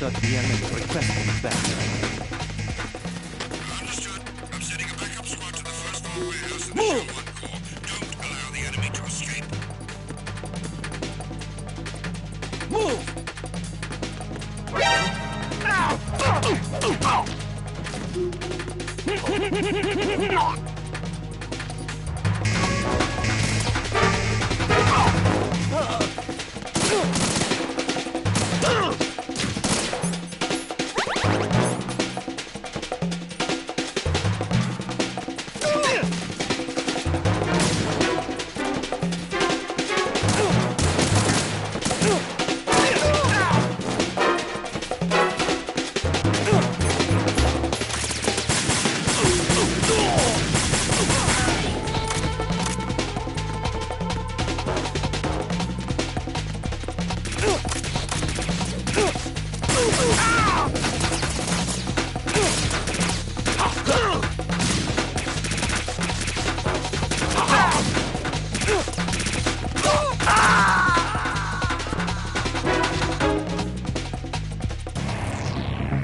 Understood. BMX requesting backup. Understood. I'm sending a backup squad to the first floor warehouse of the Shield 1 Corps. Don't allow the enemy to escape. Move!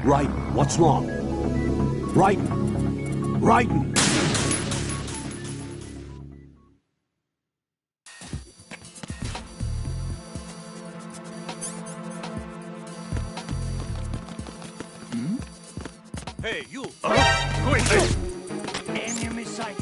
Right. What's wrong? Right. Right. Hey, you! Quick! Enemy sight!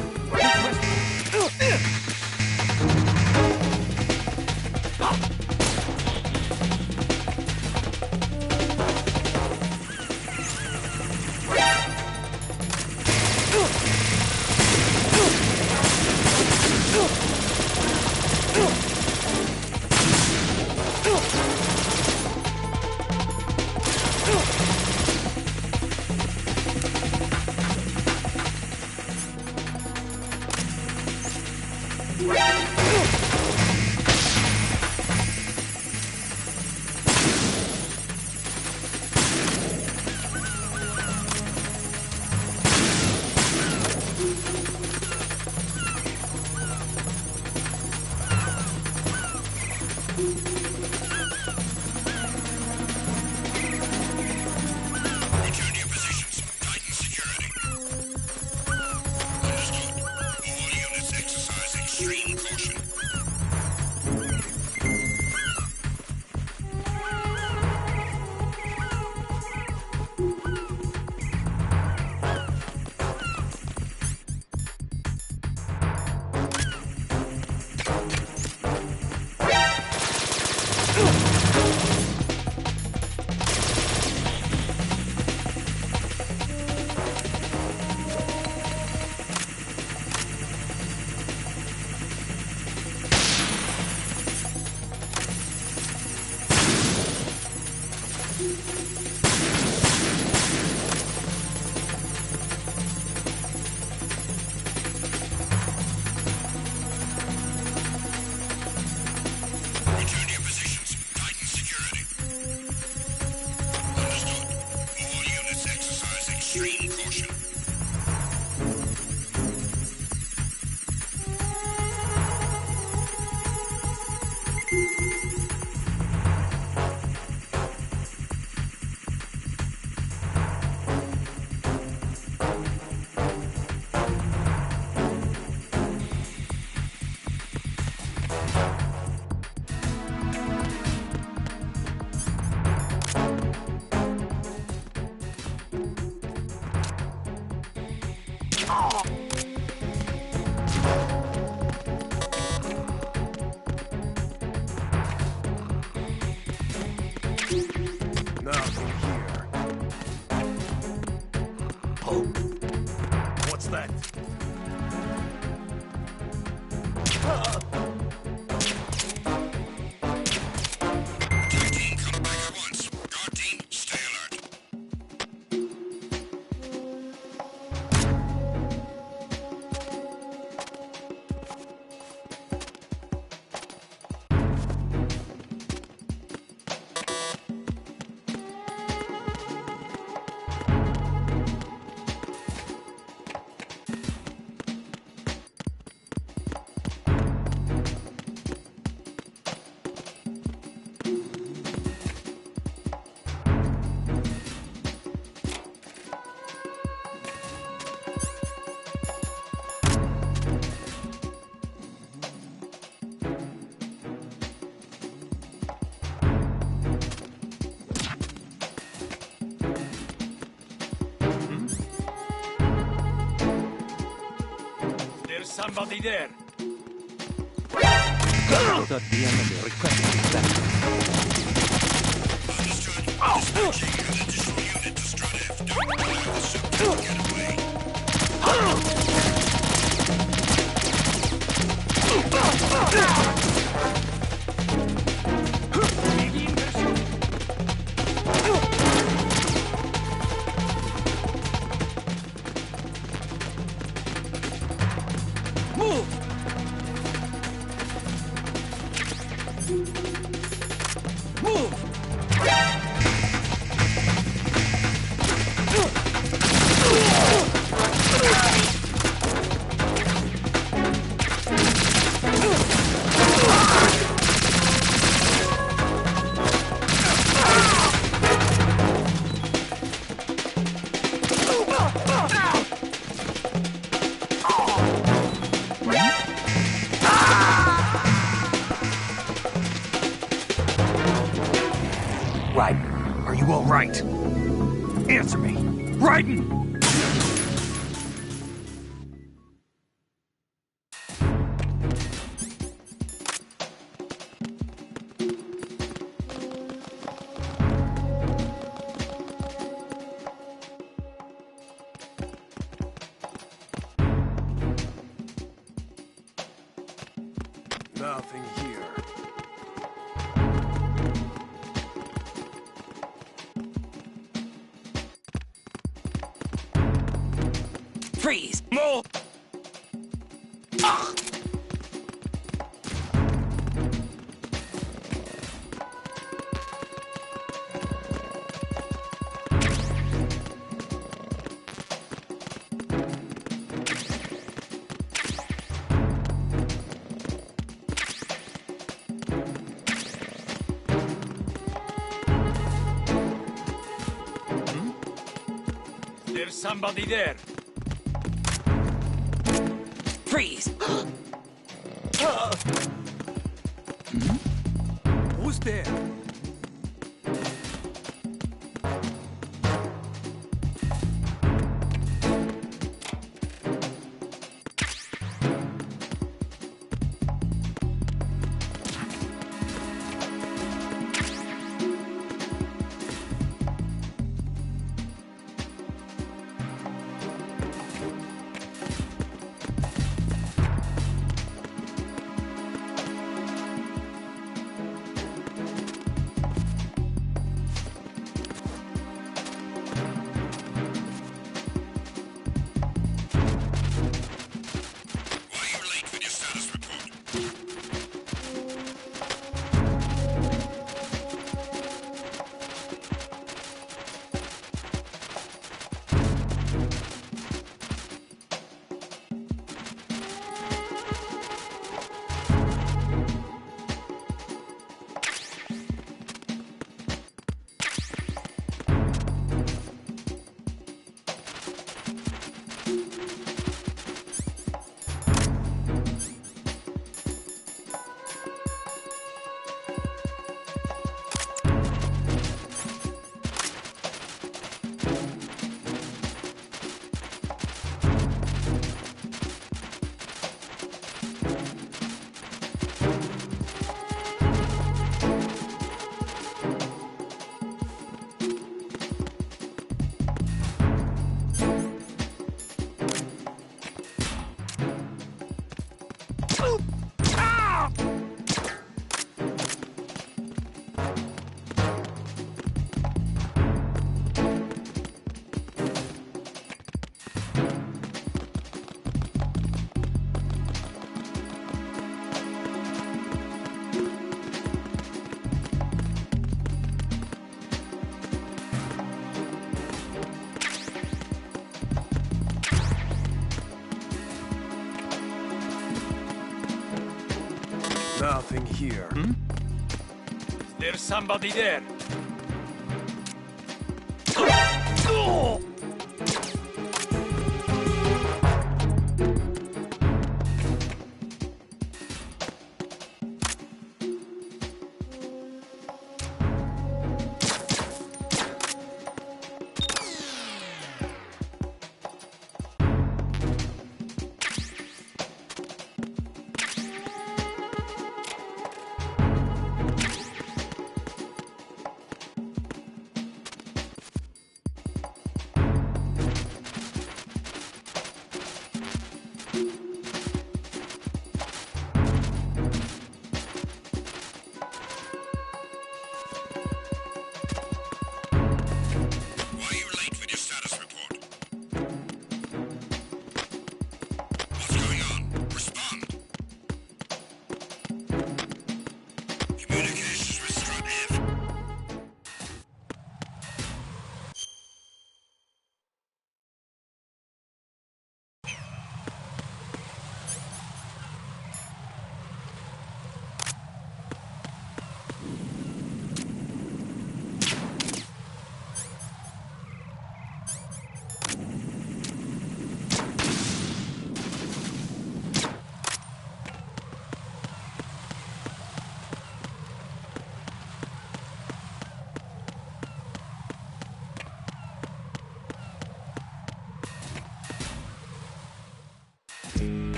Return to your positions. Tighten security. Understood. All units exercise extreme caution. Return to your positions. Tighten security. Understood. All units exercise extreme caution. Now here. Oh. What's that? Attack team, come back at once. Guard team, stay alert. somebody there. Thought the enemy requested backup. Understood. Dispatching an additional unit to Strut F. Don't allow the suit to get away. Move! Move! Right. Are you all right? Answer me. Raiden! Nothing here. Freeze! Move! There's somebody there. Freeze! Who's there? Why are you late with your status report? Nothing here. There's somebody there.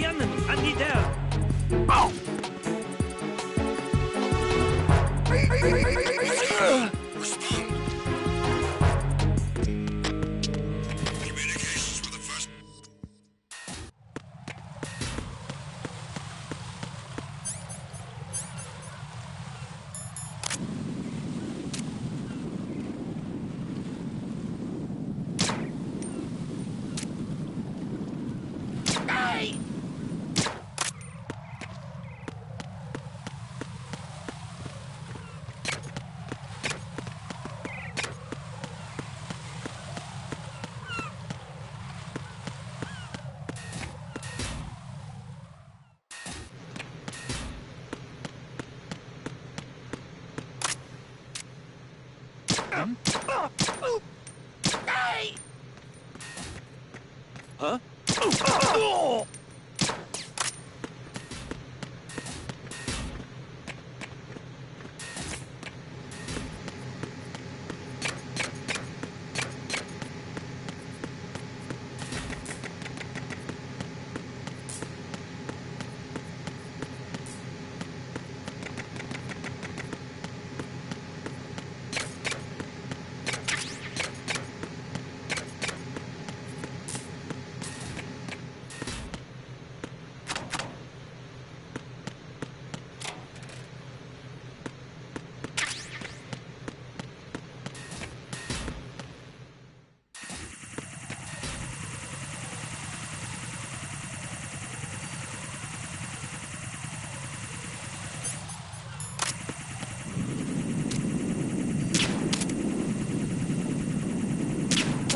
Andy there! Oh! Respond. Communications with the first...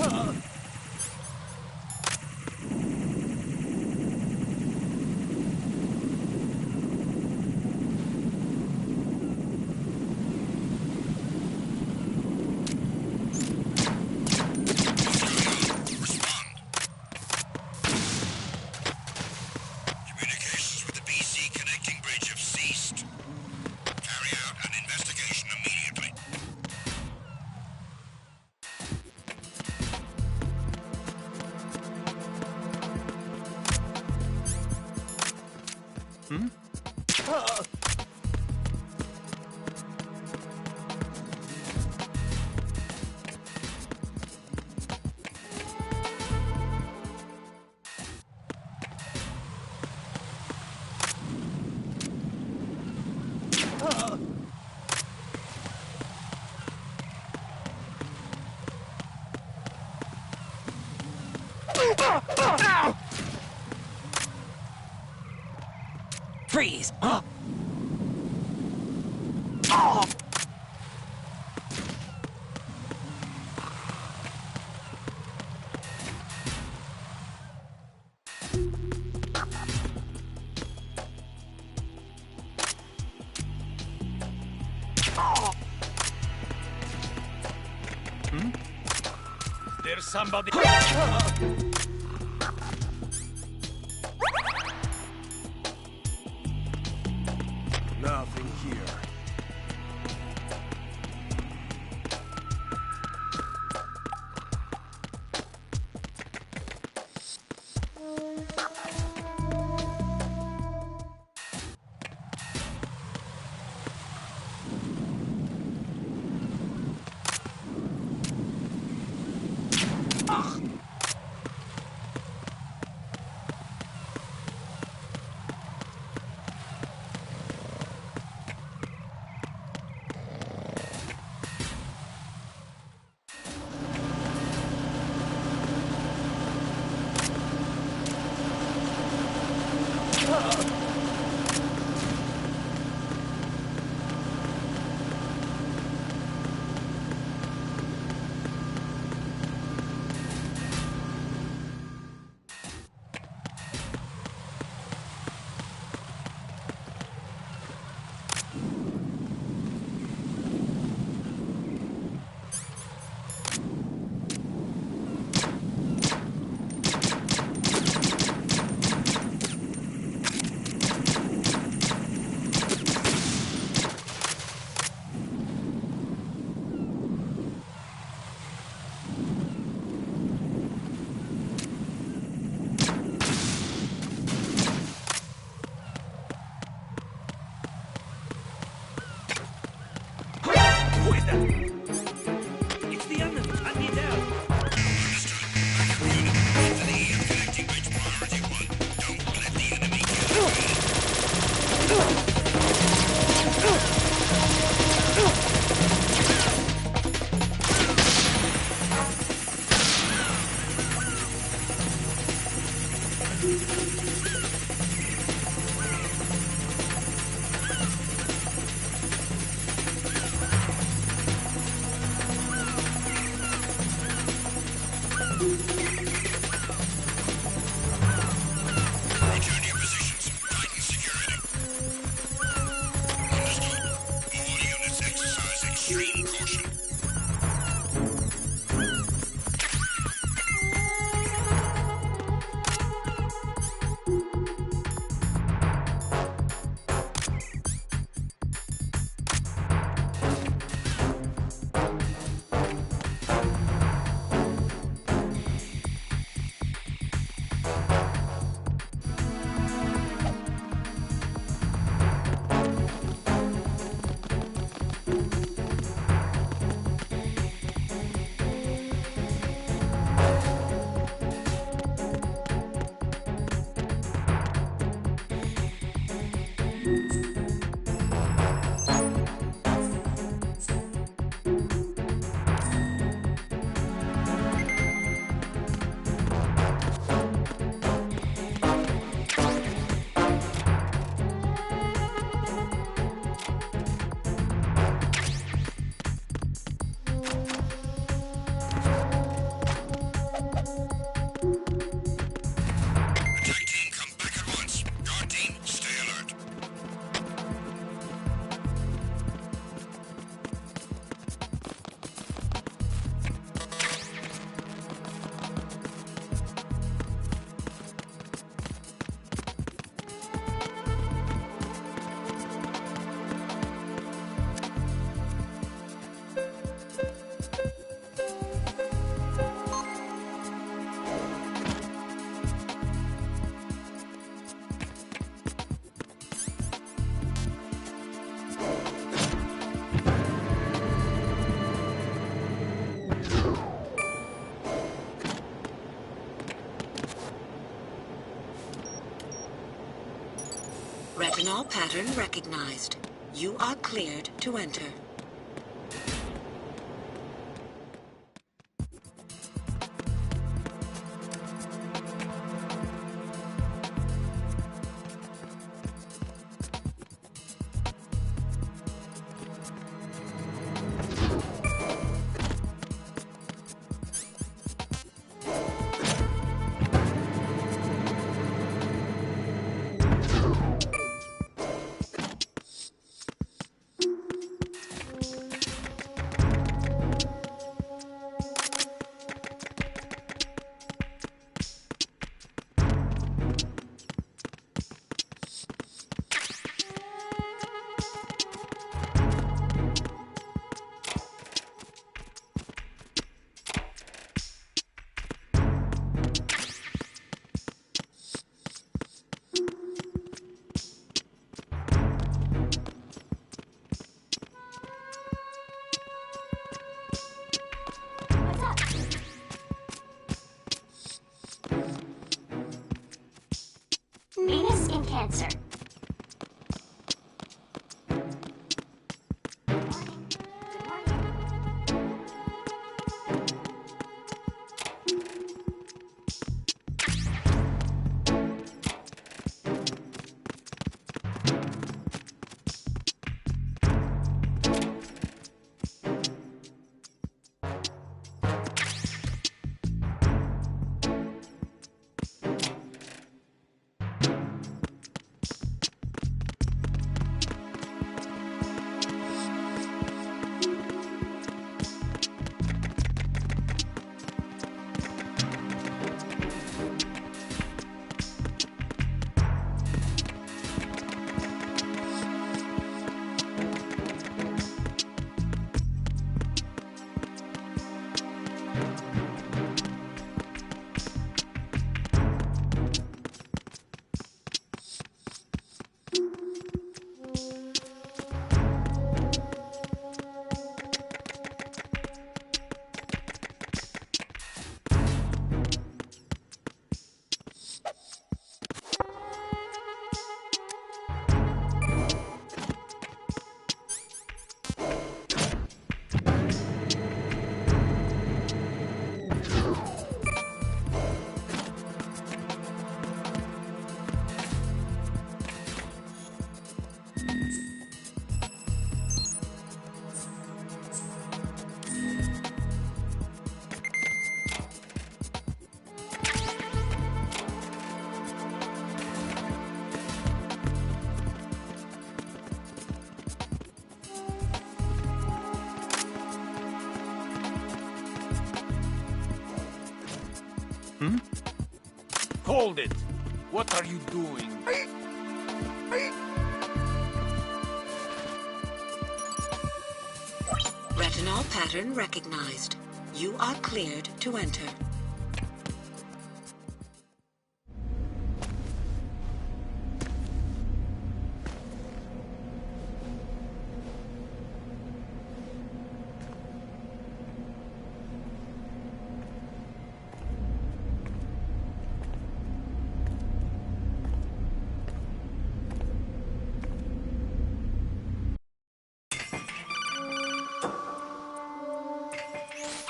Huh? Communications with the BC connecting bridge have ceased. Carry out an investigation immediately. Freeze! Huh? Oh! There's somebody... Nothing here. Return to your positions. Tighten security. Understood. All units exercise extreme caution. Attack team, come back at once. Guard team, stay alert. Retinol pattern recognized. You are cleared to enter. Venus in Cancer. Hold it! What are you doing? Retinol pattern recognized. You are cleared to enter.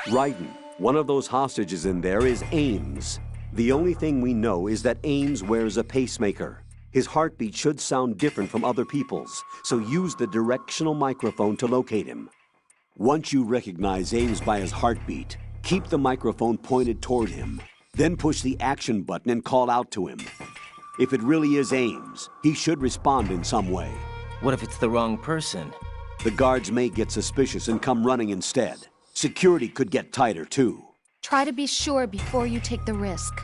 Raiden, one of those hostages in there is Ames. The only thing we know is that Ames wears a pacemaker. His heartbeat should sound different from other people's, so use the directional microphone to locate him. Once you recognize Ames by his heartbeat, keep the microphone pointed toward him. Then push the action button and call out to him. If it really is Ames, he should respond in some way. What if it's the wrong person? The guards may get suspicious and come running instead. Security could get tighter, too. Try to be sure before you take the risk.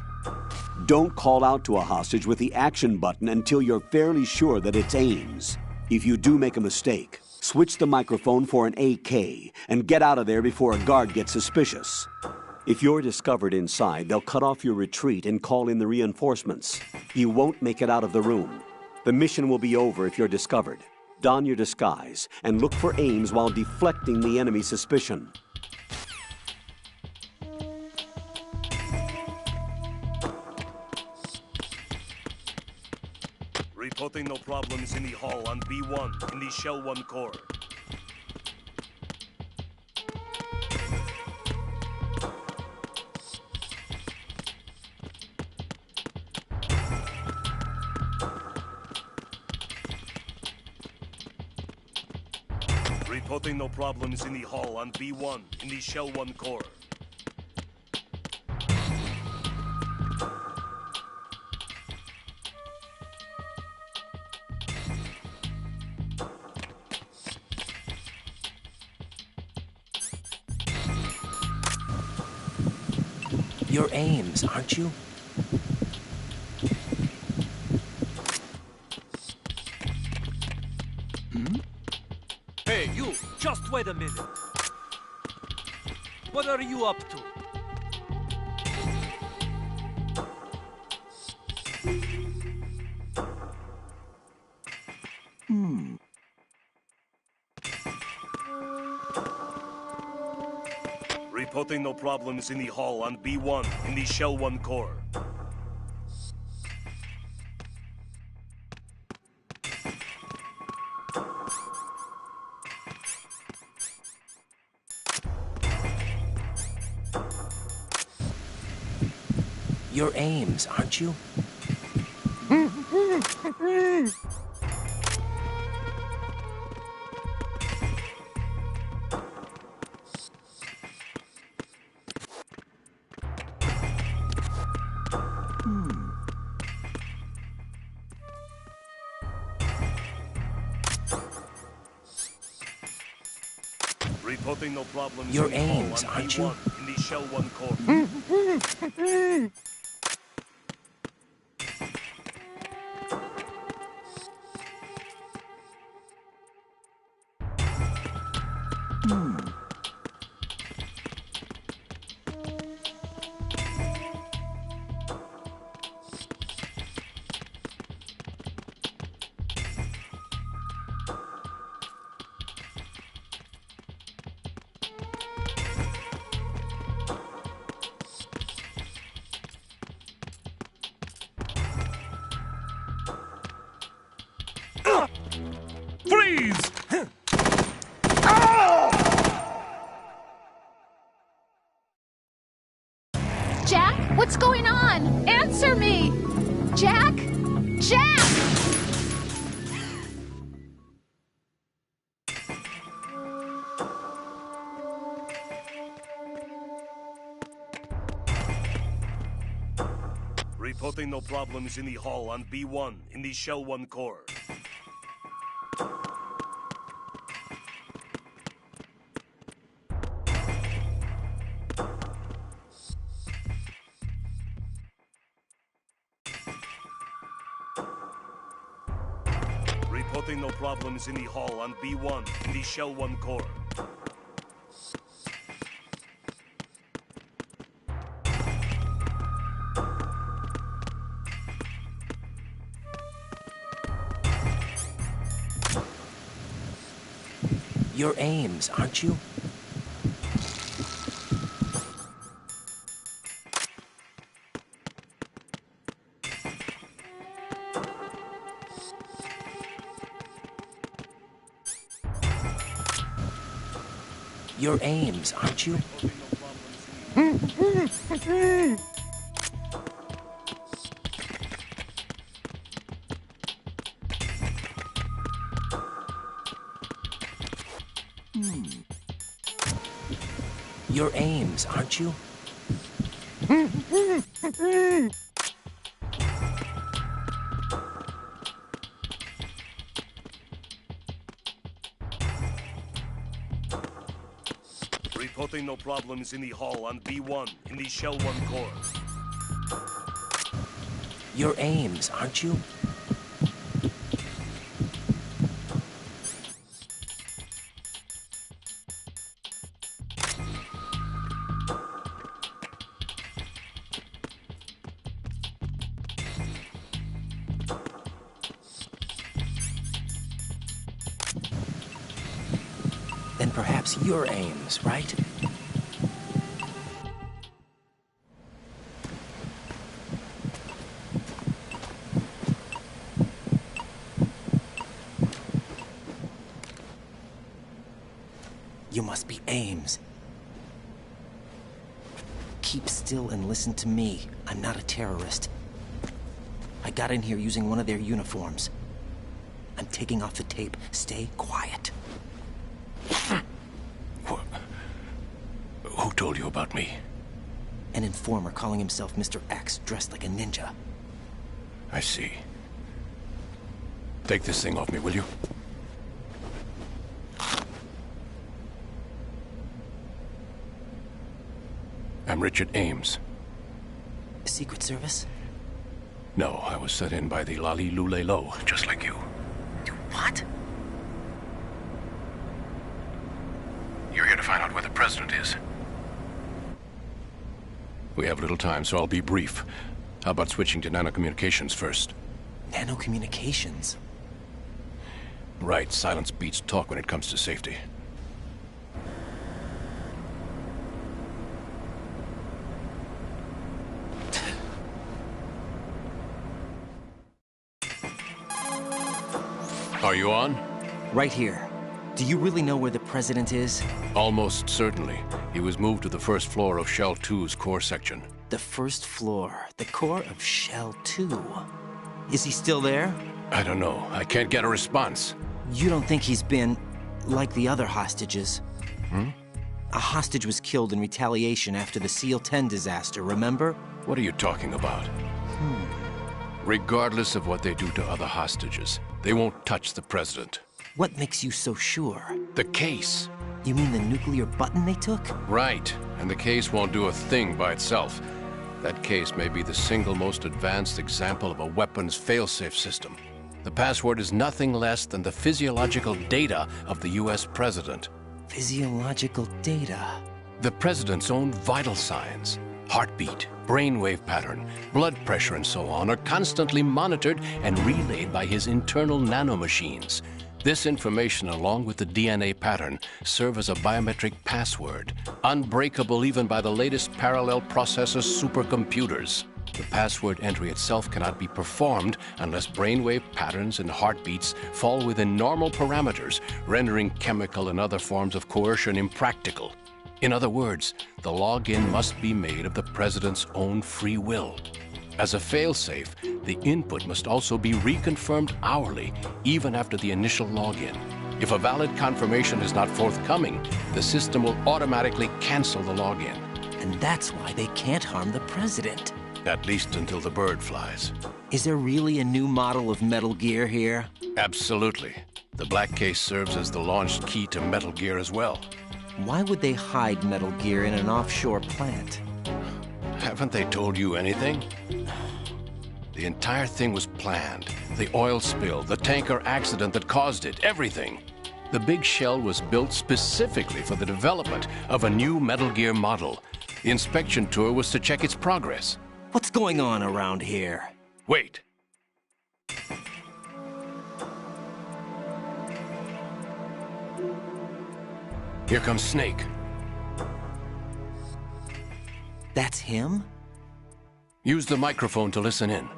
Don't call out to a hostage with the action button until you're fairly sure that it's Ames. If you do make a mistake, switch the microphone for an AK and get out of there before a guard gets suspicious. If you're discovered inside, they'll cut off your retreat and call in the reinforcements. You won't make it out of the room. The mission will be over if you're discovered. Don your disguise and look for Ames while deflecting the enemy's suspicion. Reporting no problems in the hall on B1 in the Shell 1 core. Reporting no problems in the hall on B1 in the Shell 1 core. You're Ames, aren't you? Hey, you! Just wait a minute. What are you up to? Reporting no problems in the hall on B1 in the Shell 1 core. You're Ames, aren't you? Reporting no problems You're in the hall Ames, on aren't you? B1 in the Shell 1 core. Freeze! Jack, what's going on? Answer me! Jack? Jack! Reporting no problems in the hall on B1 in the Shell 1 core. Reporting no problems in the hall on B1 in the Shell 1 core. You're Ames, aren't you? You're Ames, aren't you? You're Ames, aren't you? Reporting no problems in the hall on B1 in the Shell 1 core. You're Ames, aren't you? Then perhaps you're Ames, right? You must be Ames. Keep still and listen to me. I'm not a terrorist. I got in here using one of their uniforms. I'm taking off the tape. Stay quiet. Who told you about me? An informer calling himself Mr. X, dressed like a ninja. I see. Take this thing off me, will you? I'm Richard Ames. Secret Service? No, I was set in by the Lali Lule Lo, just like you. What? You're here to find out where the president is. We have little time, so I'll be brief. How about switching to nanocommunications first? Nanocommunications? Right, silence beats talk when it comes to safety. Are you on? Right here. Do you really know where the president is? Almost certainly. He was moved to the first floor of Shell 2's core section. The first floor. The core of Shell 2. Is he still there? I don't know. I can't get a response. You don't think he's been like the other hostages? A hostage was killed in retaliation after the SEAL 10 disaster, remember? What are you talking about? Regardless of what they do to other hostages, they won't touch the president. What makes you so sure? The case. You mean the nuclear button they took? Right. And the case won't do a thing by itself. That case may be the single most advanced example of a weapons failsafe system. The password is nothing less than the physiological data of the US president. Physiological data? The president's own vital signs, heartbeat, brainwave pattern, blood pressure, and so on, are constantly monitored and relayed by his internal nanomachines. This information, along with the DNA pattern, serve as a biometric password, unbreakable even by the latest parallel processor supercomputers. The password entry itself cannot be performed unless brainwave patterns and heartbeats fall within normal parameters, rendering chemical and other forms of coercion impractical. In other words, the login must be made of the president's own free will. As a failsafe, the input must also be reconfirmed hourly, even after the initial login. If a valid confirmation is not forthcoming, the system will automatically cancel the login. And that's why they can't harm the president. At least until the bird flies. Is there really a new model of Metal Gear here? Absolutely. The black case serves as the launch key to Metal Gear as well. Why would they hide Metal Gear in an offshore plant? Haven't they told you anything? The entire thing was planned. The oil spill, the tanker accident that caused it, everything. The big shell was built specifically for the development of a new Metal Gear model. The inspection tour was to check its progress. What's going on around here? Wait. Here comes Snake. That's him? Use the microphone to listen in.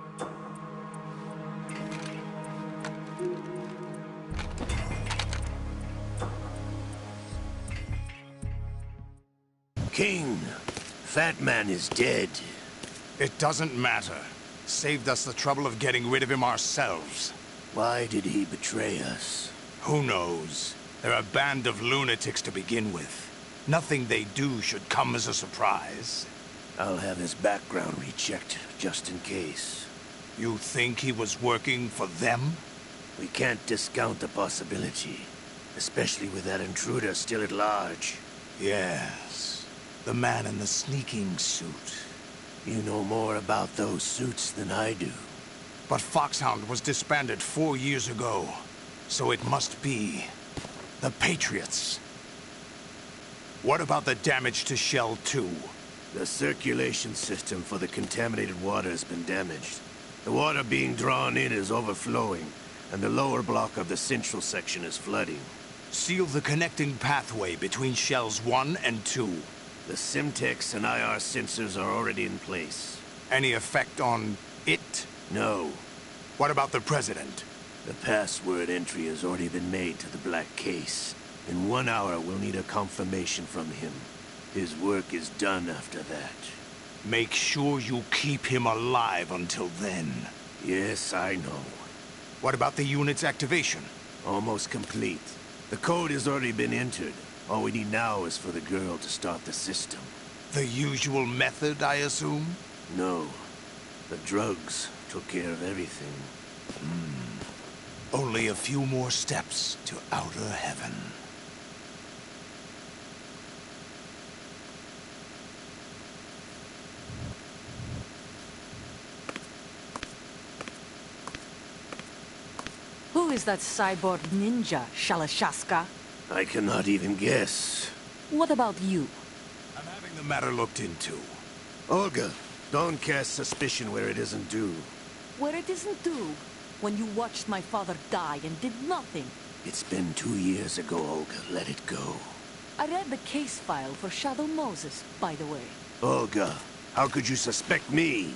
King, Fat Man is dead. It doesn't matter. Saved us the trouble of getting rid of him ourselves. Why did he betray us? Who knows? They're a band of lunatics to begin with. Nothing they do should come as a surprise. I'll have his background rechecked, just in case. You think he was working for them? We can't discount the possibility, especially with that intruder still at large. Yes. The man in the sneaking suit. You know more about those suits than I do. But Foxhound was disbanded 4 years ago, so it must be the Patriots. What about the damage to Shell 2? The circulation system for the contaminated water has been damaged. The water being drawn in is overflowing, and the lower block of the central section is flooding. Seal the connecting pathway between Shells 1 and 2. The Simtex and IR sensors are already in place. Any effect on it? No. What about the President? The password entry has already been made to the black case. In 1 hour, we'll need a confirmation from him. His work is done after that. Make sure you keep him alive until then. Yes, I know. What about the unit's activation? Almost complete. The code has already been entered. All we need now is for the girl to start the system. The usual method, I assume? No. The drugs took care of everything. Only a few more steps to outer heaven. Who is that cyborg ninja, Shalashaska? I cannot even guess. What about you? I'm having the matter looked into. Olga, don't cast suspicion where it isn't due. Where it isn't due, when you watched my father die and did nothing. It's been 2 years ago, Olga. Let it go. I read the case file for Shadow Moses, by the way. Olga, how could you suspect me?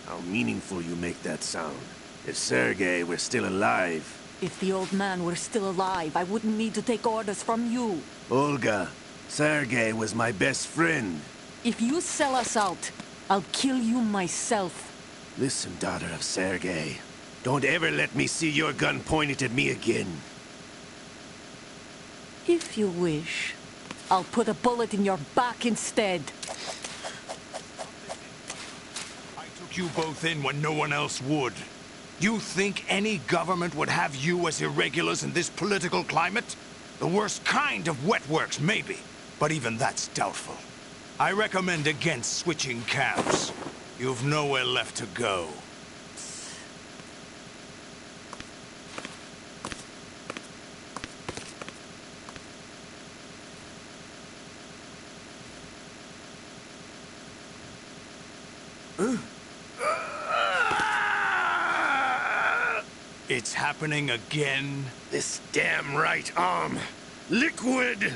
How meaningful you make that sound. If Sergei were still alive... If the old man were still alive, I wouldn't need to take orders from you. Olga, Sergei was my best friend. If you sell us out, I'll kill you myself. Listen, daughter of Sergei. Don't ever let me see your gun pointed at me again. If you wish, I'll put a bullet in your back instead. I took you both in when no one else would. You think any government would have you as irregulars in this political climate? The worst kind of wet works, maybe. But even that's doubtful. I recommend against switching camps. You've nowhere left to go. It's happening again? This damn right arm. Liquid!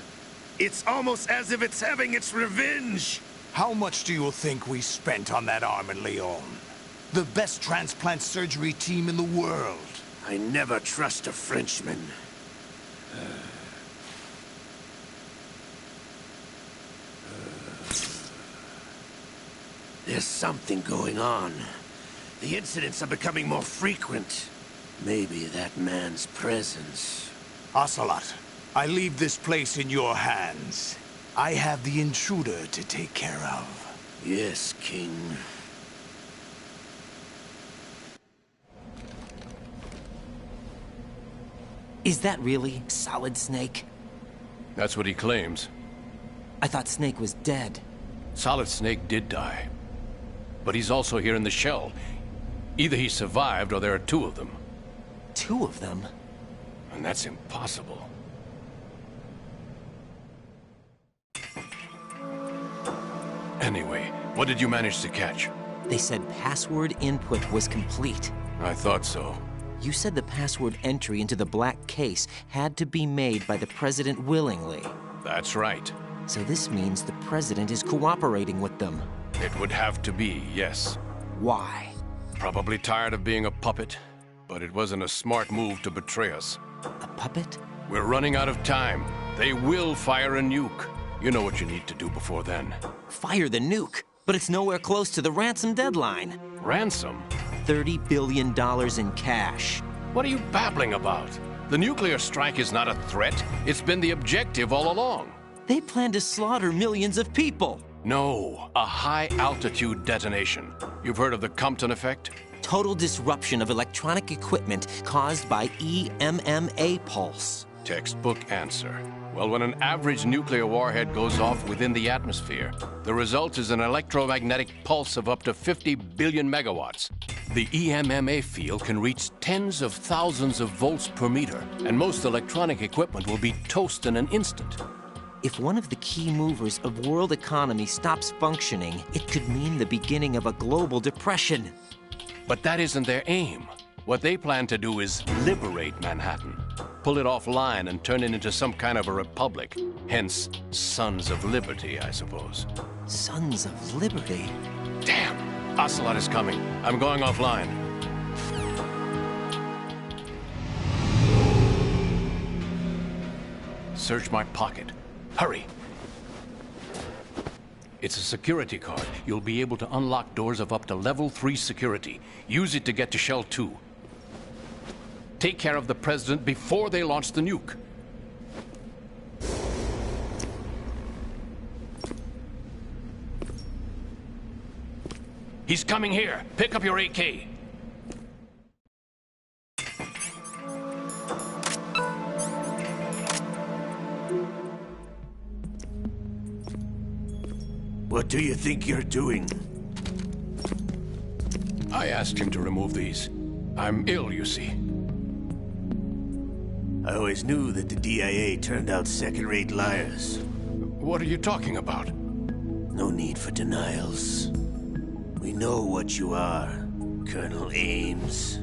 It's almost as if it's having its revenge. How much do you think we spent on that arm in Lyon? The best transplant surgery team in the world. I never trust a Frenchman. There's something going on. The incidents are becoming more frequent. Maybe that man's presence. Ocelot, I leave this place in your hands. I have the intruder to take care of. Yes, King. Is that really Solid Snake? That's what he claims. I thought Snake was dead. Solid Snake did die. but he's also here in the shell. Either he survived or there are two of them. Two of them? And that's impossible. Anyway, what did you manage to catch? They said password input was complete. I thought so. You said the password entry into the black case had to be made by the President willingly. That's right. So this means the President is cooperating with them. It would have to be, yes. Why? Probably tired of being a puppet, but it wasn't a smart move to betray us. A puppet? We're running out of time. They will fire a nuke. You know what you need to do before then. Fire the nuke? But it's nowhere close to the ransom deadline. Ransom? $30 billion in cash. What are you babbling about? The nuclear strike is not a threat. It's been the objective all along. They plan to slaughter millions of people. No, a high-altitude detonation. You've heard of the Compton effect? Total disruption of electronic equipment caused by EMMA pulse. Textbook answer. Well, when an average nuclear warhead goes off within the atmosphere, the result is an electromagnetic pulse of up to 50 billion megawatts. The EMMA field can reach tens of thousands of volts per meter, and most electronic equipment will be toast in an instant. If one of the key movers of world economy stops functioning, it could mean the beginning of a global depression. But that isn't their aim. What they plan to do is liberate Manhattan. Pull it offline and turn it into some kind of a republic. Hence, Sons of Liberty, I suppose. Sons of Liberty? Damn! Ocelot is coming. I'm going offline. Search my pocket. Hurry! It's a security card. You'll be able to unlock doors of up to level 3 security. Use it to get to Shell 2. Take care of the President before they launch the nuke. He's coming here. Pick up your AK. What do you think you're doing? I asked him to remove these. I'm ill, you see. I always knew that the DIA turned out second-rate liars. What are you talking about? No need for denials. We know what you are, Colonel Ames.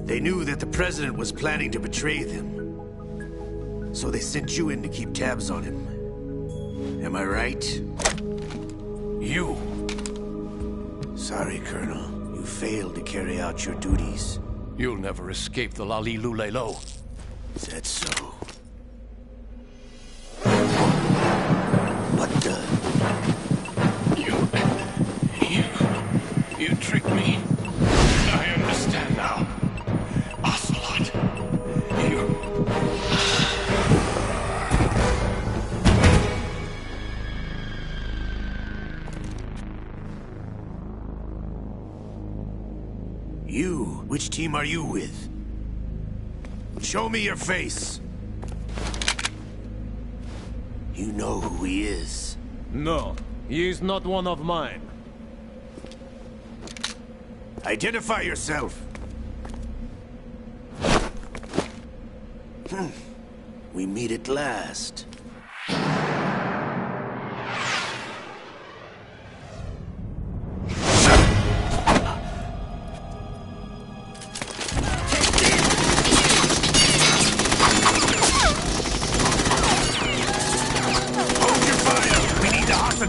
They knew that the President was planning to betray them. So they sent you in to keep tabs on him. Am I right? You. Sorry, Colonel. You failed to carry out your duties. You'll never escape the Lali-Lu-Le-Lo. Is that so? What the? You tricked me. I understand now. Ocelot. You? Which team are you with? Show me your face. You know who he is. No, he is not one of mine. Identify yourself. We meet at last.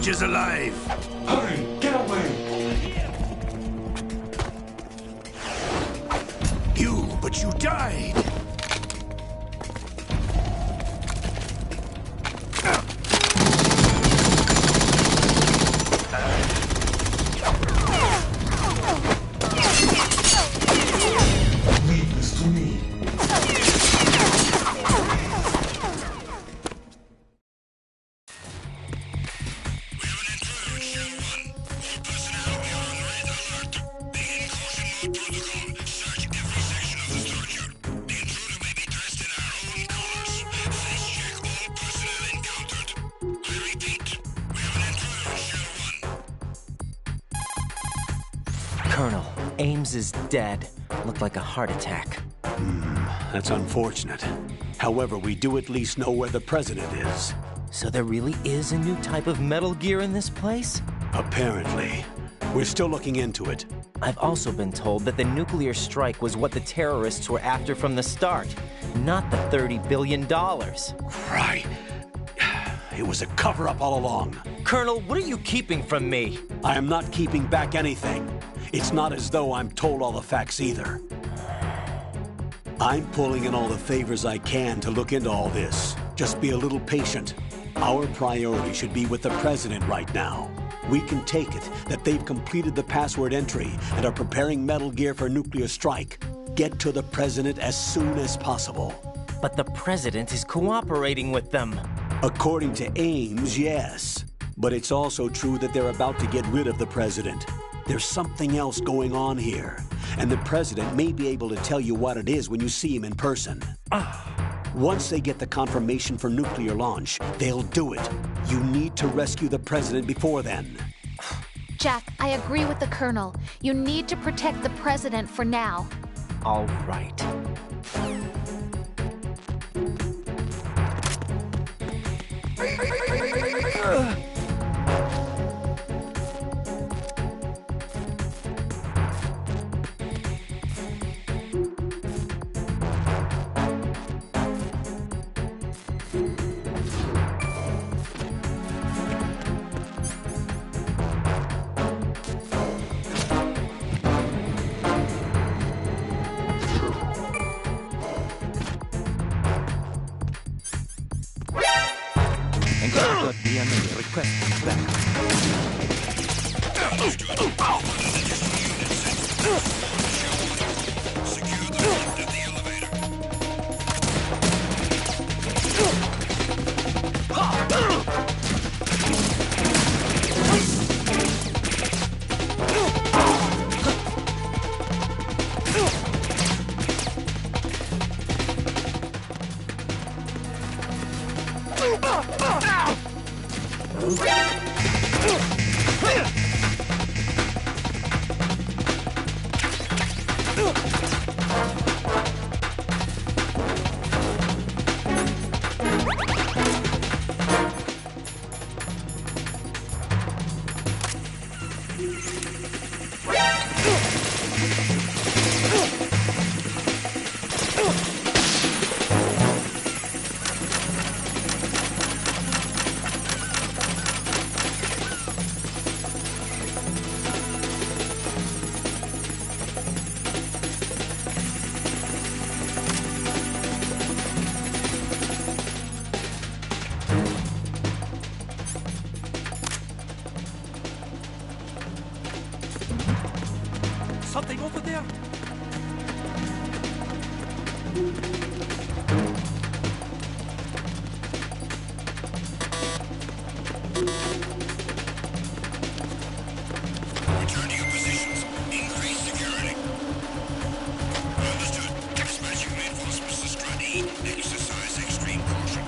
Is alive. Hurry, get away. But you died. Leave this to me. Colonel, Ames is dead. Looked like a heart attack. That's unfortunate. However, we do at least know where the president is. So there really is a new type of Metal Gear in this place? Apparently. We're still looking into it. I've also been told that the nuclear strike was what the terrorists were after from the start, not the $30 billion. Right. It was a cover-up all along. Colonel, what are you keeping from me? I am not keeping back anything. It's not as though I'm told all the facts either. I'm pulling in all the favors I can to look into all this. Just be a little patient. Our priority should be with the president right now. We can take it that they've completed the password entry and are preparing Metal Gear for nuclear strike. Get to the president as soon as possible. But the president is cooperating with them. According to Ames, yes. But it's also true that they're about to get rid of the president. There's something else going on here, and the president may be able to tell you what it is when you see him in person. Once they get the confirmation for nuclear launch, they'll do it. You need to rescue the president before then. Jack, I agree with the Colonel. You need to protect the president for now. All right. Something over there? Return to your positions. Increase security. Understood. Dispatching reinforcements to Strut E. Exercise extreme caution.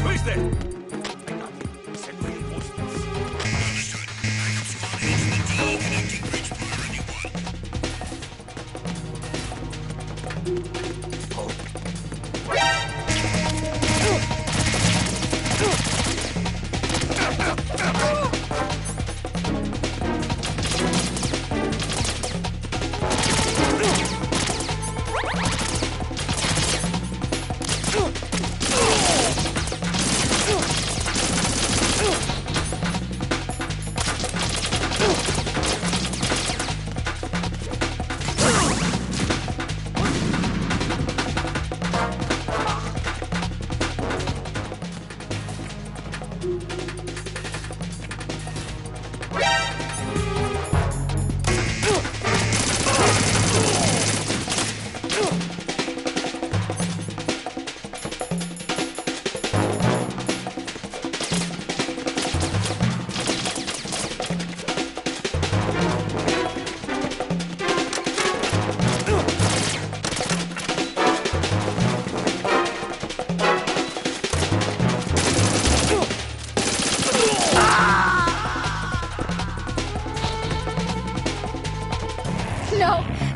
Who's there? Send reinforcements. Understood. Backup squad heads to the D, connecting bridge priority 1.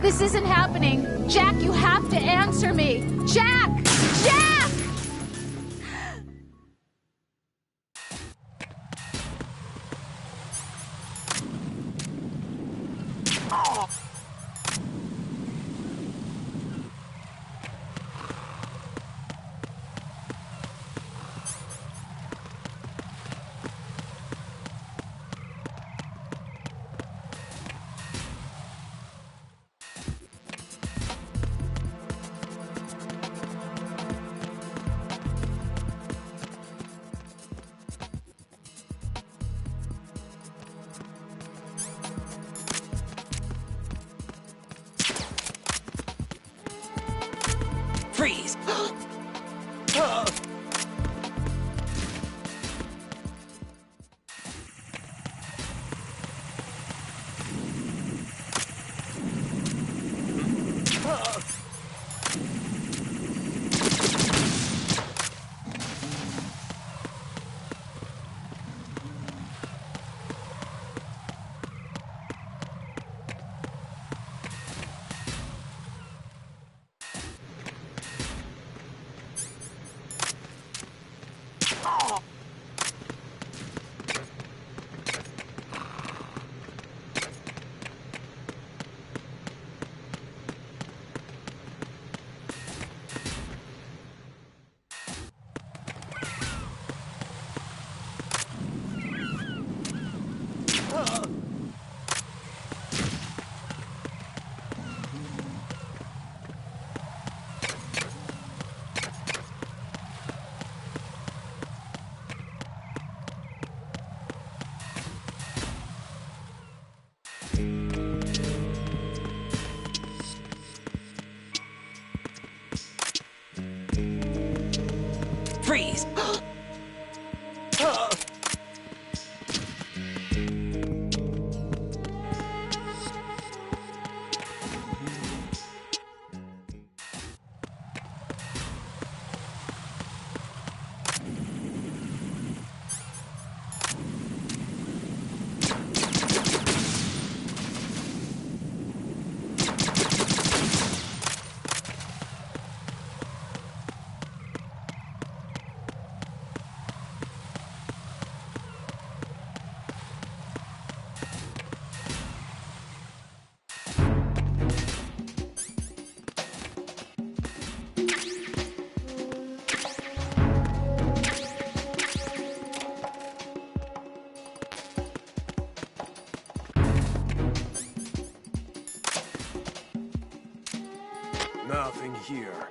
This isn't happening. Jack, you have to answer me. Jack! Jack! Freeze! Freeze! Nothing here.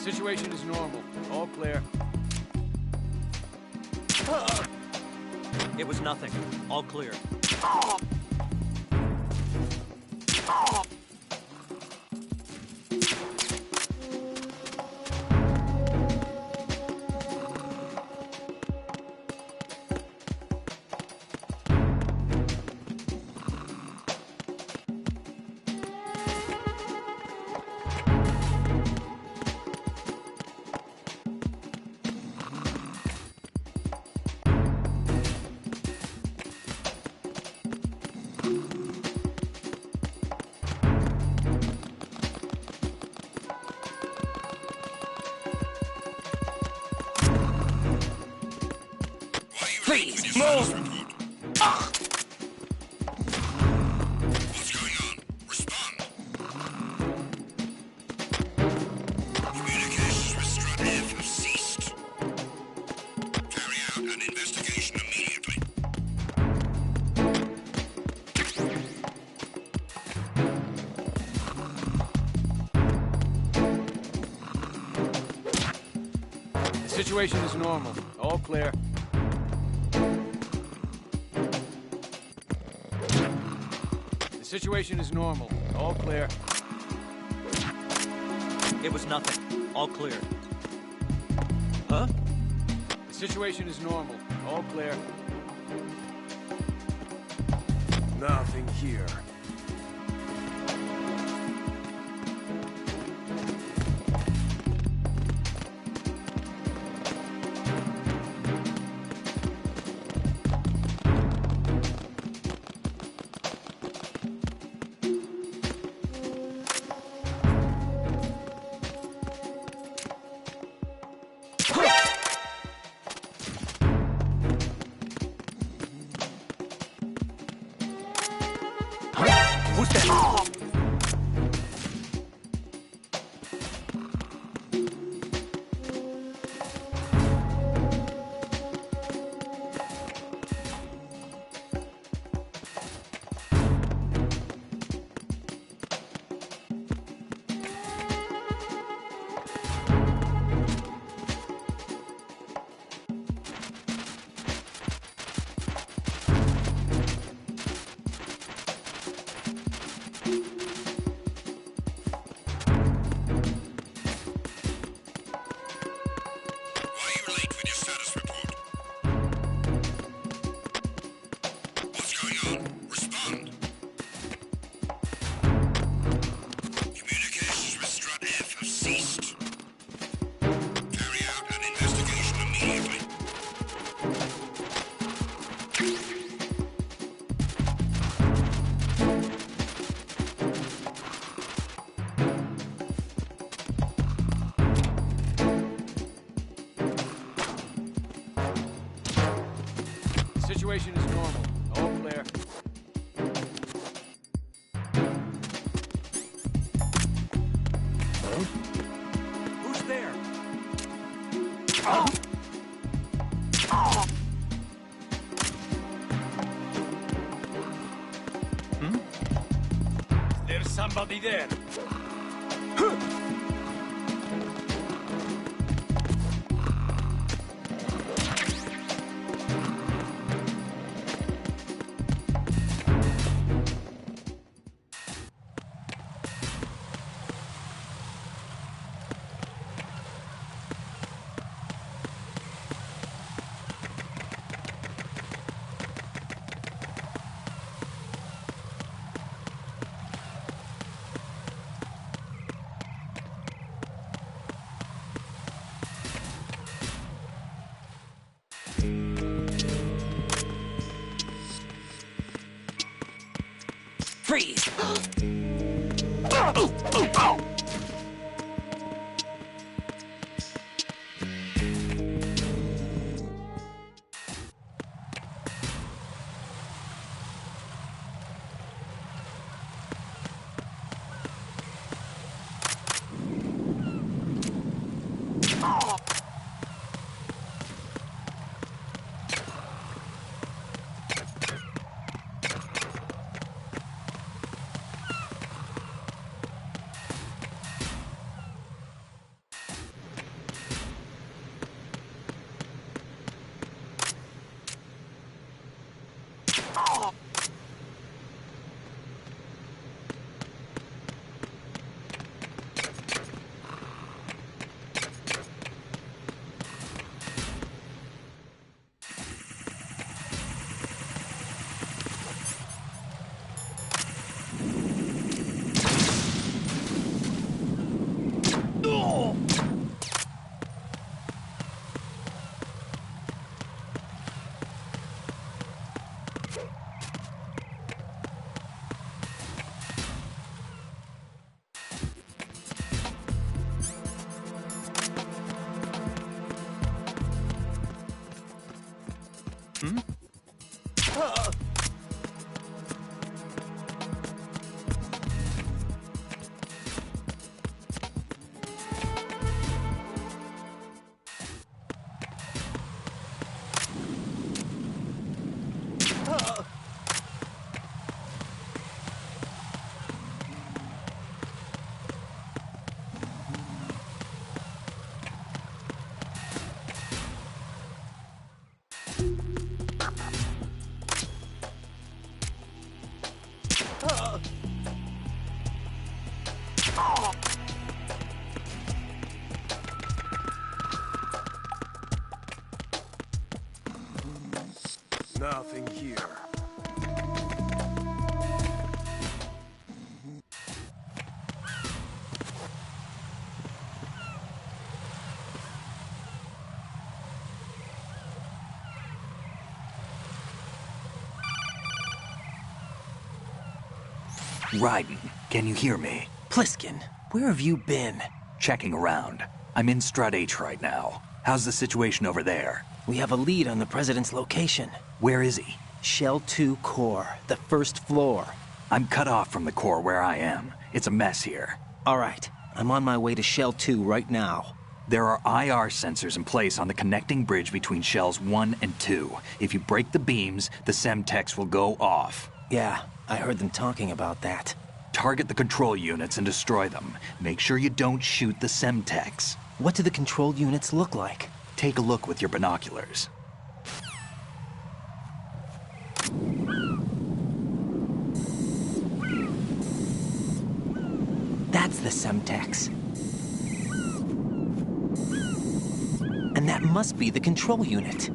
Situation is normal. All clear. It was nothing. All clear. Move! What's going on? Respond. Communications with Strut F have ceased. Carry out an investigation immediately. The situation is normal. All clear. The situation is normal. All clear. It was nothing. All clear. Huh? The situation is normal. All clear. Nothing here. Who's that? Why are you late with your status report? What's going on? Respond. Communications with Strut F have ceased. Carry out an investigation immediately. The situation is normal. All clear. Who's there? There's somebody there. Freeze! Hmm? Nothing here. Raiden, can you hear me? Pliskin, where have you been? Checking around. I'm in Strut H right now. How's the situation over there? We have a lead on the President's location. Where is he? Shell 2 core, the first floor. I'm cut off from the core where I am. It's a mess here. All right, I'm on my way to Shell 2 right now. There are IR sensors in place on the connecting bridge between Shells 1 and 2. If you break the beams, the Semtex will go off. Yeah, I heard them talking about that. Target the control units and destroy them. Make sure you don't shoot the Semtex. What do the control units look like? Take a look with your binoculars. That's the Semtex. And that must be the control unit.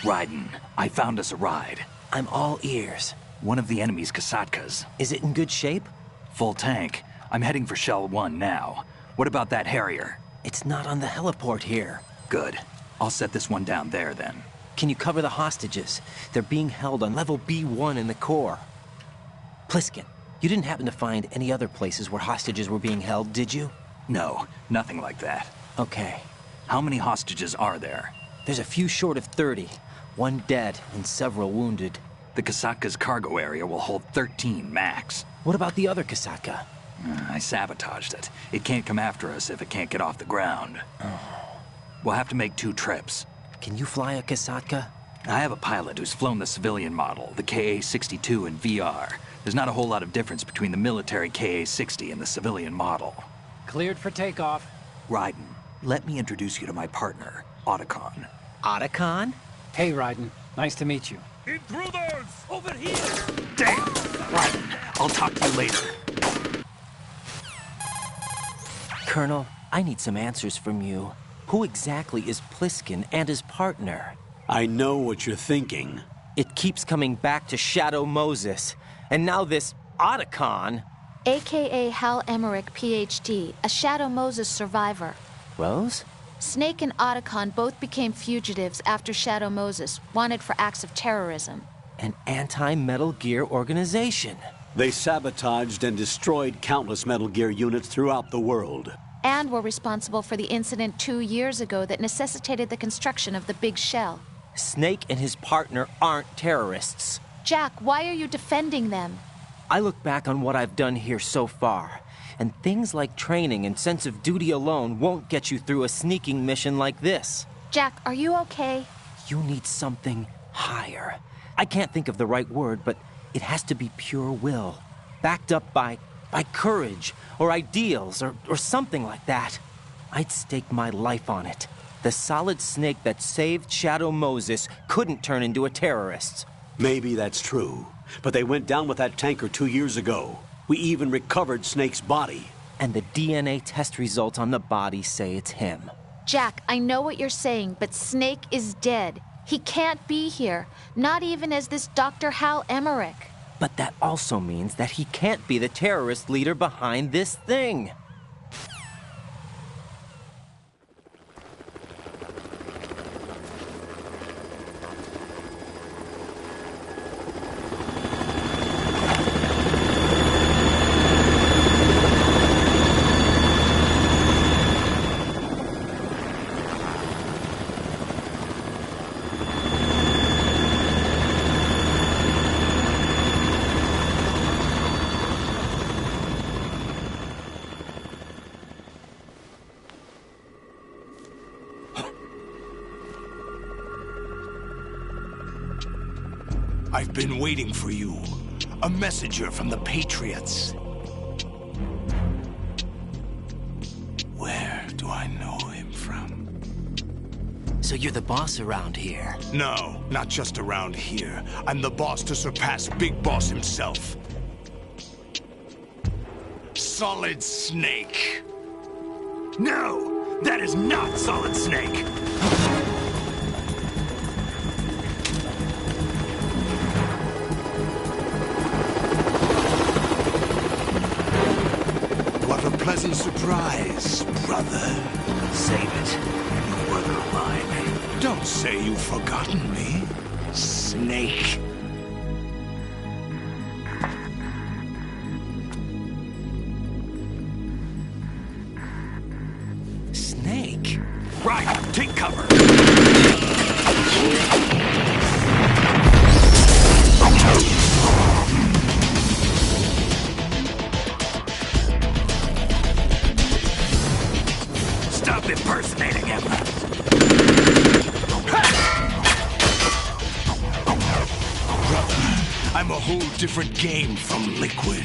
Raiden, I found us a ride. I'm all ears. One of the enemy's Kasatkas. Is it in good shape? Full tank. I'm heading for Shell 1 now. What about that Harrier? It's not on the heliport here. Good. I'll set this one down there then. Can you cover the hostages? They're being held on level B1 in the core. Pliskin, you didn't happen to find any other places where hostages were being held, did you? No, nothing like that. Okay. How many hostages are there? There's a few short of 30. One dead and several wounded. The Kasatka's cargo area will hold 13 max. What about the other Kasatka? I sabotaged it. It can't come after us if it can't get off the ground. We'll have to make 2 trips. Can you fly a Kasatka? I have a pilot who's flown the civilian model, the KA-62 in VR. There's not a whole lot of difference between the military KA-60 and the civilian model. Cleared for takeoff. Raiden, let me introduce you to my partner, Otacon. Otacon? Hey, Raiden. Nice to meet you. Intruders! Over here! Damn! Raiden, I'll talk to you later. Colonel, I need some answers from you. Who exactly is Pliskin and his partner? I know what you're thinking. It keeps coming back to Shadow Moses. And now this Otacon. AKA Hal Emmerich, Ph.D., a Shadow Moses survivor. Rose? Snake and Otacon both became fugitives after Shadow Moses, wanted for acts of terrorism. An anti-Metal Gear organization. They sabotaged and destroyed countless Metal Gear units throughout the world. And were responsible for the incident 2 years ago that necessitated the construction of the Big Shell. Snake and his partner aren't terrorists. Jack, why are you defending them? I look back on what I've done here so far, and things like training and sense of duty alone won't get you through a sneaking mission like this. Jack, are you okay? You need something higher. I can't think of the right word, but it has to be pure will, backed up by courage, or ideals, or something like that. I'd stake my life on it. The solid Snake that saved Shadow Moses couldn't turn into a terrorist. Maybe that's true, but they went down with that tanker 2 years ago. We even recovered Snake's body. And the DNA test results on the body say it's him. Jack, I know what you're saying, but Snake is dead. He can't be here, not even as this Dr. Hal Emmerich. But that also means that he can't be the terrorist leader behind this thing. I've been waiting for you. A messenger from the Patriots. Where do I know him from? So you're the boss around here? No, not just around here. I'm the boss to surpass Big Boss himself. Solid Snake. No, that is not Solid Snake. Pleasant surprise, brother. Save it. You work of mine. Don't say you've forgotten me, Snake. Snake? Right, take cover. Stop impersonating him. Brother, I'm a whole different game from Liquid.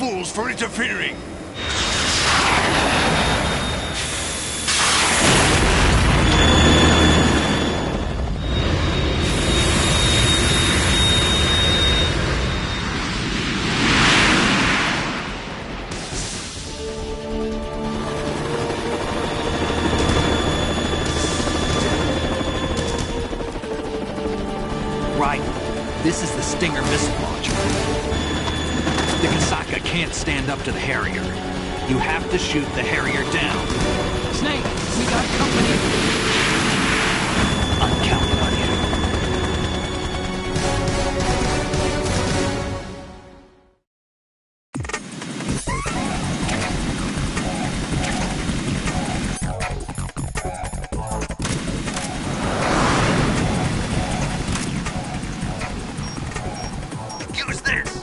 fools for interfering! Right. This is the Stinger missile launcher. The Kasaka can't stand up to the Harrier. You have to shoot the Harrier down. Snake, we got company. I'm counting on you. Use this!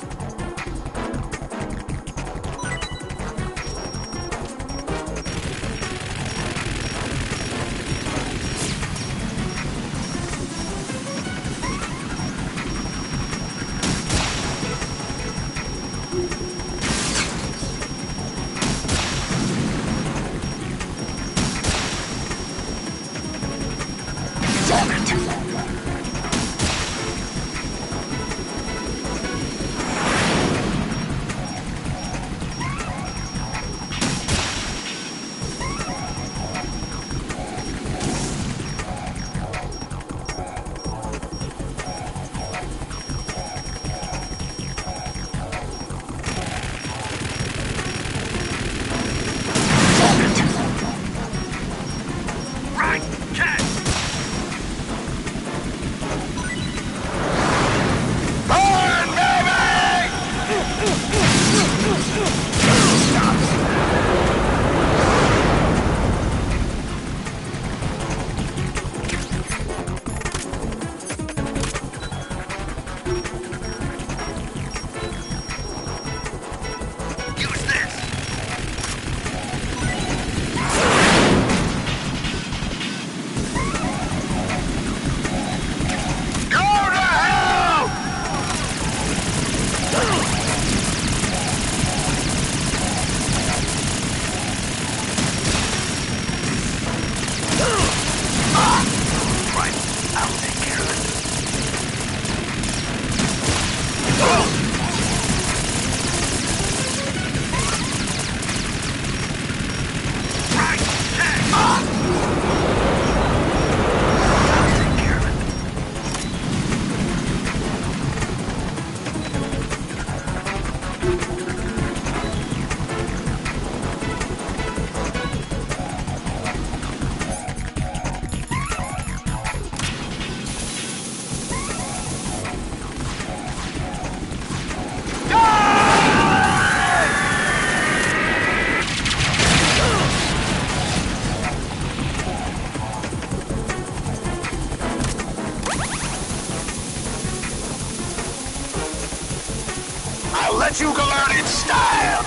I'll let you go out in style!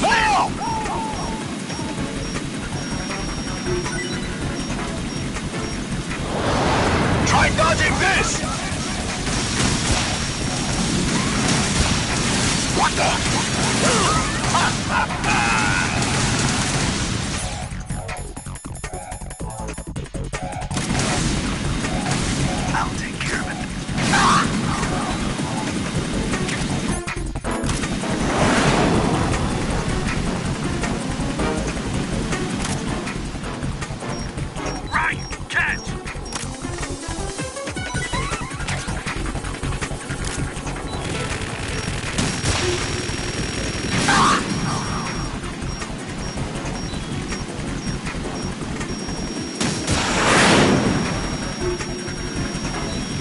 No! Try dodging this! What the? I'll take care of it. Right, catch!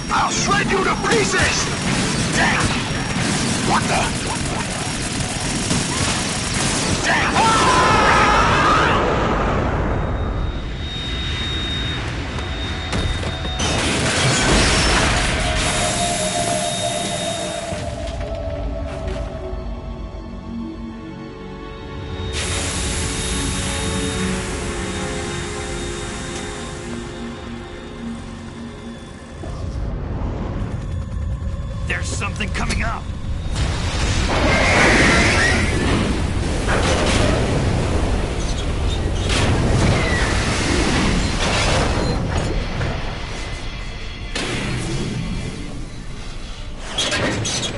I'll shred you to pieces! Damn! What the? Damn! something coming up!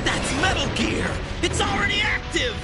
That's Metal Gear! It's already active!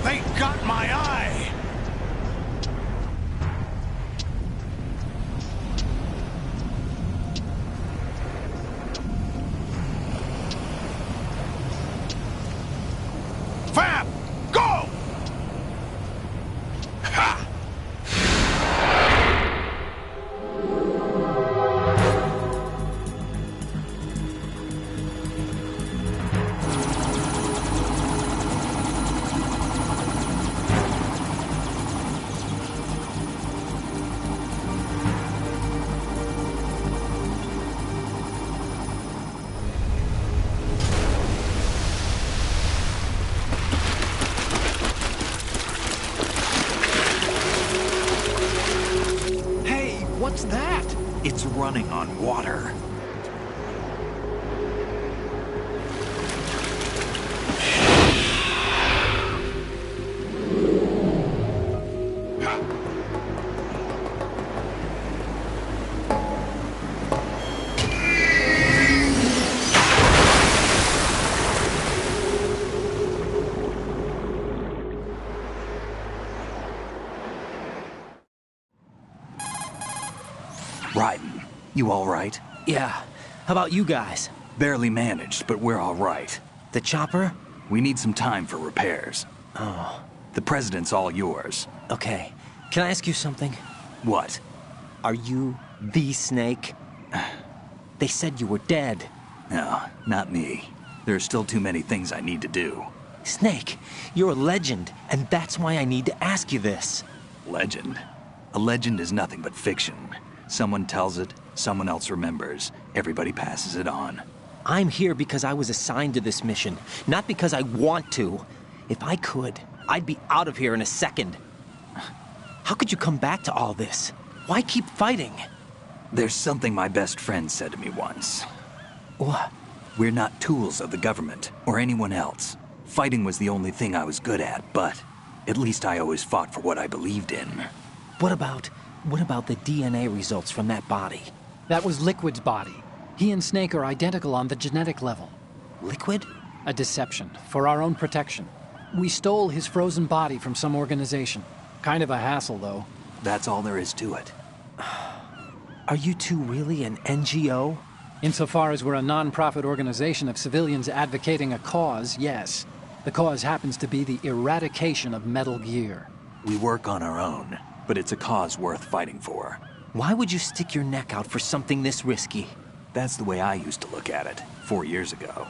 They got my eye! Fab! Go! Ha! What's that? It's running on water. Raiden, you all right? Yeah. How about you guys? Barely managed, but we're all right. The chopper? We need some time for repairs. Oh. The president's all yours. Okay. Can I ask you something? What? Are you the Snake? They said you were dead. No, not me. There are still too many things I need to do. Snake, you're a legend, and that's why I need to ask you this. Legend? A legend is nothing but fiction. Someone tells it, someone else remembers. Everybody passes it on. I'm here because I was assigned to this mission, not because I want to. If I could, I'd be out of here in a second. How could you come back to all this? Why keep fighting? There's something my best friend said to me once. What? We're not tools of the government or anyone else. Fighting was the only thing I was good at, but at least I always fought for what I believed in. What about the DNA results from that body? That was Liquid's body. He and Snake are identical on the genetic level. Liquid? A deception, for our own protection. We stole his frozen body from some organization. Kind of a hassle, though. That's all there is to it. Are you two really an NGO? Insofar as we're a non-profit organization of civilians advocating a cause, yes. The cause happens to be the eradication of Metal Gear. We work on our own, but it's a cause worth fighting for. Why would you stick your neck out for something this risky? That's the way I used to look at it, 4 years ago.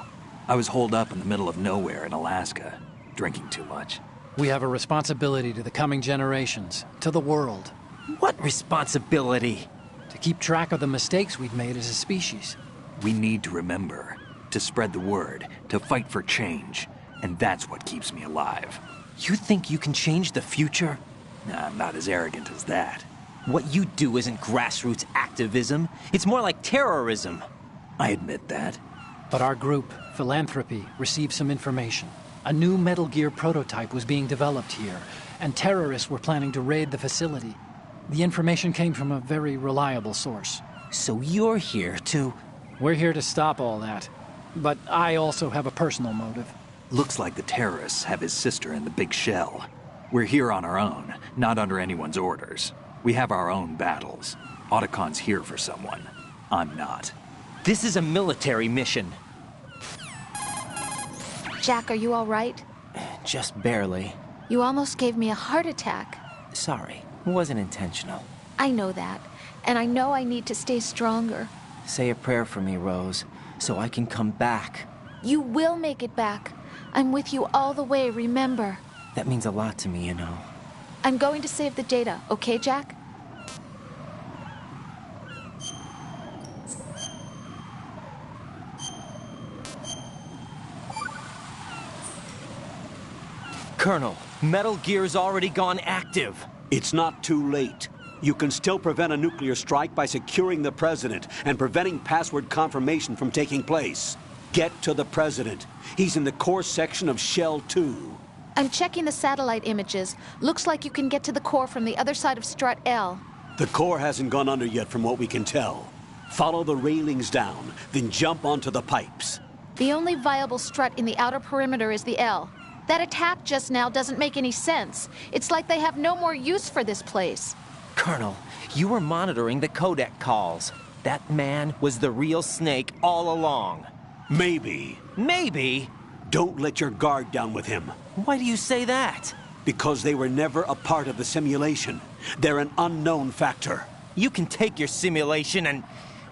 I was holed up in the middle of nowhere in Alaska, drinking too much. We have a responsibility to the coming generations, to the world. What responsibility? To keep track of the mistakes we've made as a species. We need to remember, to spread the word, to fight for change. And that's what keeps me alive. You think you can change the future? Nah, I'm not as arrogant as that. What you do isn't grassroots activism. It's more like terrorism. I admit that. But our group, Philanthropy, received some information. A new Metal Gear prototype was being developed here, and terrorists were planning to raid the facility. The information came from a very reliable source. So you're here to... We're here to stop all that. But I also have a personal motive. Looks like the terrorists have his sister in the big shell. We're here on our own, not under anyone's orders. We have our own battles. Otacon's here for someone. I'm not. This is a military mission. Jack, are you all right? Just barely. You almost gave me a heart attack. Sorry, it wasn't intentional. I know that, and I know I need to stay stronger. Say a prayer for me, Rose, so I can come back. You will make it back. I'm with you all the way, remember? That means a lot to me, you know. I'm going to save the data, okay, Jack? Colonel, Metal Gear's already gone active. It's not too late. You can still prevent a nuclear strike by securing the President and preventing password confirmation from taking place. Get to the President. He's in the core section of Shell 2. I'm checking the satellite images. Looks like you can get to the core from the other side of Strut L. The core hasn't gone under yet from what we can tell. Follow the railings down, then jump onto the pipes. The only viable strut in the outer perimeter is the L. That attack just now doesn't make any sense. It's like they have no more use for this place. Colonel, you were monitoring the codec calls. That man was the real Snake all along. Maybe. Maybe? Don't let your guard down with him. Why do you say that? Because they were never a part of the simulation. They're an unknown factor. You can take your simulation and...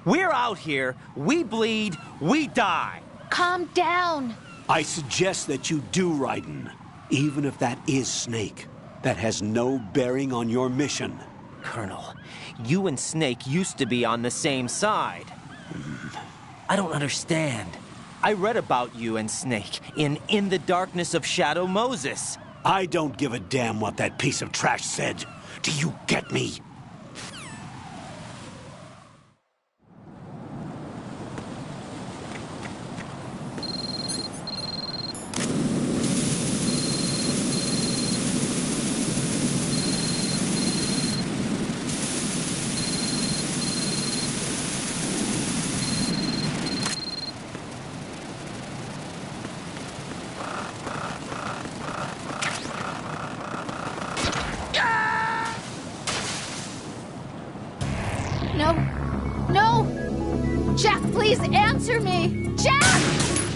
We're out here, we bleed, we die. Calm down. I suggest that you do, Raiden. Even if that is Snake, that has no bearing on your mission. Colonel, you and Snake used to be on the same side. I don't understand. I read about you and Snake in the Darkness of Shadow Moses. I don't give a damn what that piece of trash said. Do you get me? No! No! Jack, please answer me! Jack!